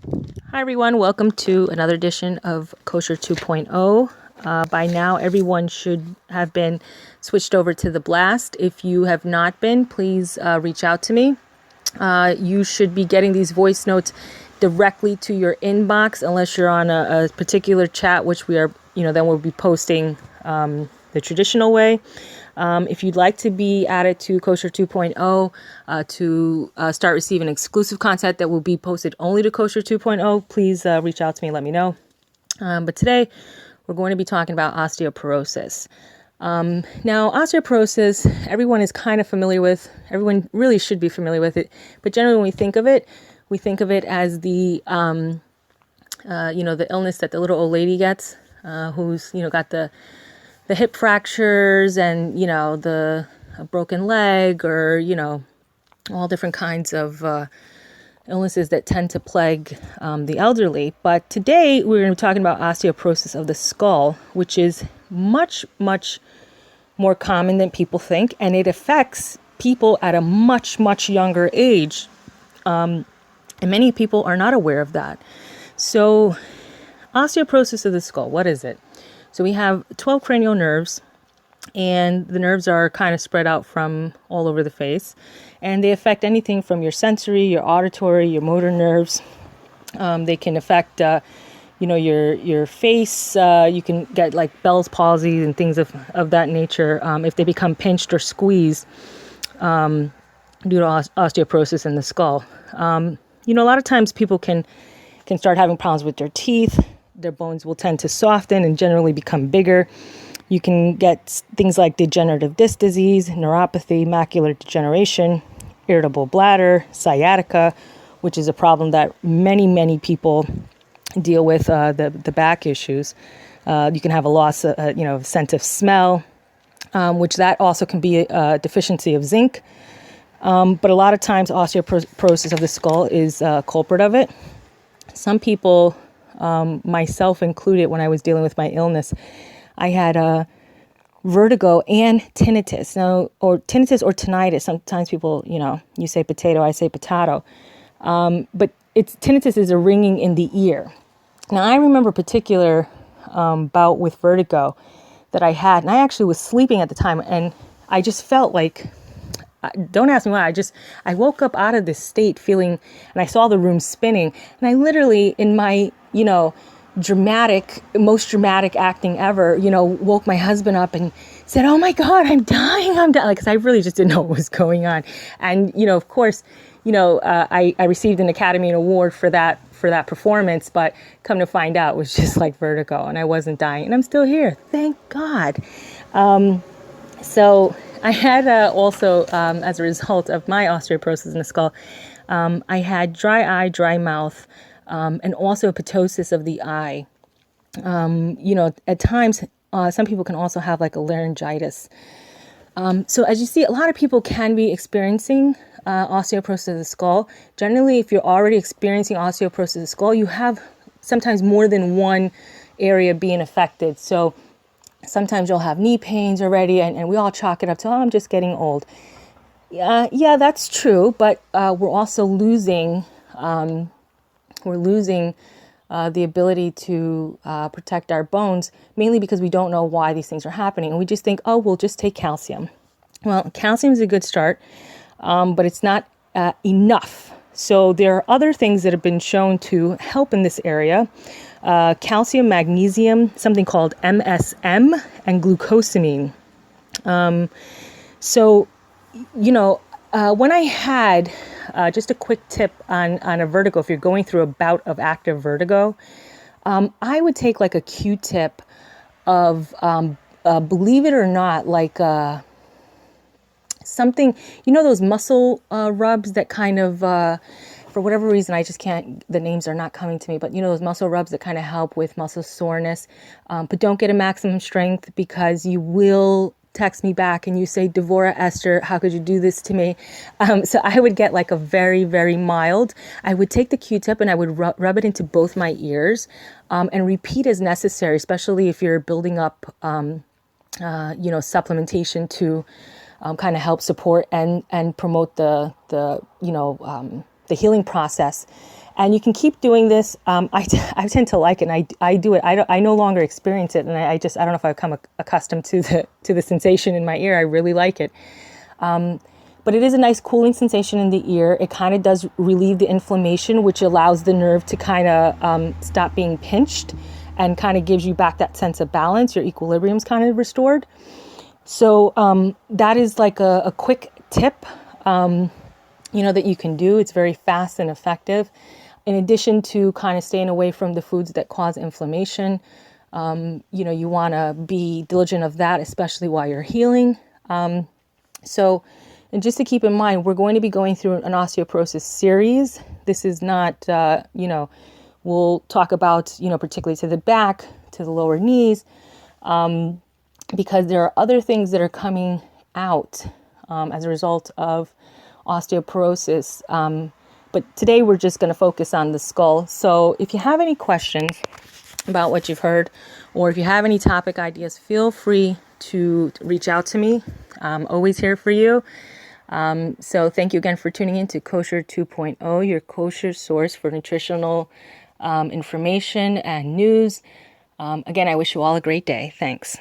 Hi everyone, welcome to another edition of Kosher 2.0. By now everyone should have been switched over to the blast. If you have not been, please reach out to me. You should be getting these voice notes directly to your inbox unless you're on a particular chat, which we are, then we'll be posting the traditional way. If you'd like to be added to Kosher 2.0 to start receiving exclusive content that will be posted only to Kosher 2.0, please reach out to me, let me know. But today we're going to be talking about osteoporosis. Now, osteoporosis, everyone is kind of familiar with, everyone really should be familiar with it, but generally when we think of it as the, the illness that the little old lady gets, who's, got the hip fractures and, the broken leg or, all different kinds of illnesses that tend to plague the elderly. But today we're going to be talking about osteoporosis of the skull, which is much, much more common than people think. And it affects people at a much, much younger age. And many people are not aware of that. So osteoporosis of the skull, what is it? So we have 12 cranial nerves, and the nerves are kind of spread out from all over the face, and they affect anything from your sensory, your auditory, your motor nerves. They can affect, your face. You can get like Bell's palsy and things of that nature if they become pinched or squeezed due to osteoporosis in the skull. A lot of times people can start having problems with their teeth. Their bones will tend to soften and generally become bigger. You can get things like degenerative disc disease, neuropathy, macular degeneration, irritable bladder, sciatica, which is a problem that many, many people deal with, the back issues. You can have a loss of sense of smell, which that also can be a deficiency of zinc. But a lot of times osteoporosis of the skull is a culprit of it. Some people, myself included, when I was dealing with my illness, I had vertigo and tinnitus. Now, or tinnitus or tinnitus. Sometimes people, you say potato, I say potato. But tinnitus is a ringing in the ear. Now, I remember a particular bout with vertigo that I had, and I actually was sleeping at the time, and I just felt like, don't ask me why, I woke up out of this state feeling, and I saw the room spinning, and I literally, in my, most dramatic acting ever, woke my husband up and said, "Oh my God, I'm dying. Because I really just didn't know what was going on. And, of course, I received an Academy Award for that performance, but come to find out it was just like vertigo and I wasn't dying, and I'm still here. Thank God. So I had also, as a result of my osteoporosis in the skull, I had dry eye, dry mouth, and also ptosis of the eye. At times, some people can also have like a laryngitis. So as you see, a lot of people can be experiencing osteoporosis of the skull. Generally, if you're already experiencing osteoporosis of the skull, you have sometimes more than one area being affected. So sometimes you'll have knee pains already, and we all chalk it up to, "Oh, I'm just getting old." Yeah, that's true, but we're also losing the ability to protect our bones, mainly because we don't know why these things are happening. And we just think, oh, we'll just take calcium. Well, calcium is a good start, but it's not enough. So there are other things that have been shown to help in this area. Calcium, magnesium, something called MSM, and glucosamine. When I had, just a quick tip on a vertigo, if you're going through a bout of active vertigo, I would take like a Q-tip of, believe it or not, like something, those muscle rubs that kind of, for whatever reason, I just can't, the names are not coming to me, but those muscle rubs that kind of help with muscle soreness. But don't get a maximum strength, because you will text me back and you say, "Devorah, Esther, how could you do this to me?" So I would get like a very, very mild. I would take the Q-tip and I would rub it into both my ears and repeat as necessary, especially if you're building up, supplementation to kind of help support and promote the healing process. And you can keep doing this. I tend to like it, and I do it. I no longer experience it, and I don't know if I've become accustomed to the sensation in my ear. I really like it. But it is a nice cooling sensation in the ear. It kind of does relieve the inflammation, which allows the nerve to kind of stop being pinched and kind of gives you back that sense of balance. Your equilibrium's kind of restored. So that is like a quick tip, that you can do. It's very fast and effective. In addition to kind of staying away from the foods that cause inflammation, you want to be diligent of that, especially while you're healing. And just to keep in mind, we're going to be going through an osteoporosis series. This is not, we'll talk about, particularly to the back, to the lower knees, because there are other things that are coming out as a result of osteoporosis. But today we're just going to focus on the skull. So if you have any questions about what you've heard, or if you have any topic ideas, feel free to reach out to me. I'm always here for you. So thank you again for tuning in to Kosher 2.0, your kosher source for nutritional information and news. Again, I wish you all a great day. Thanks.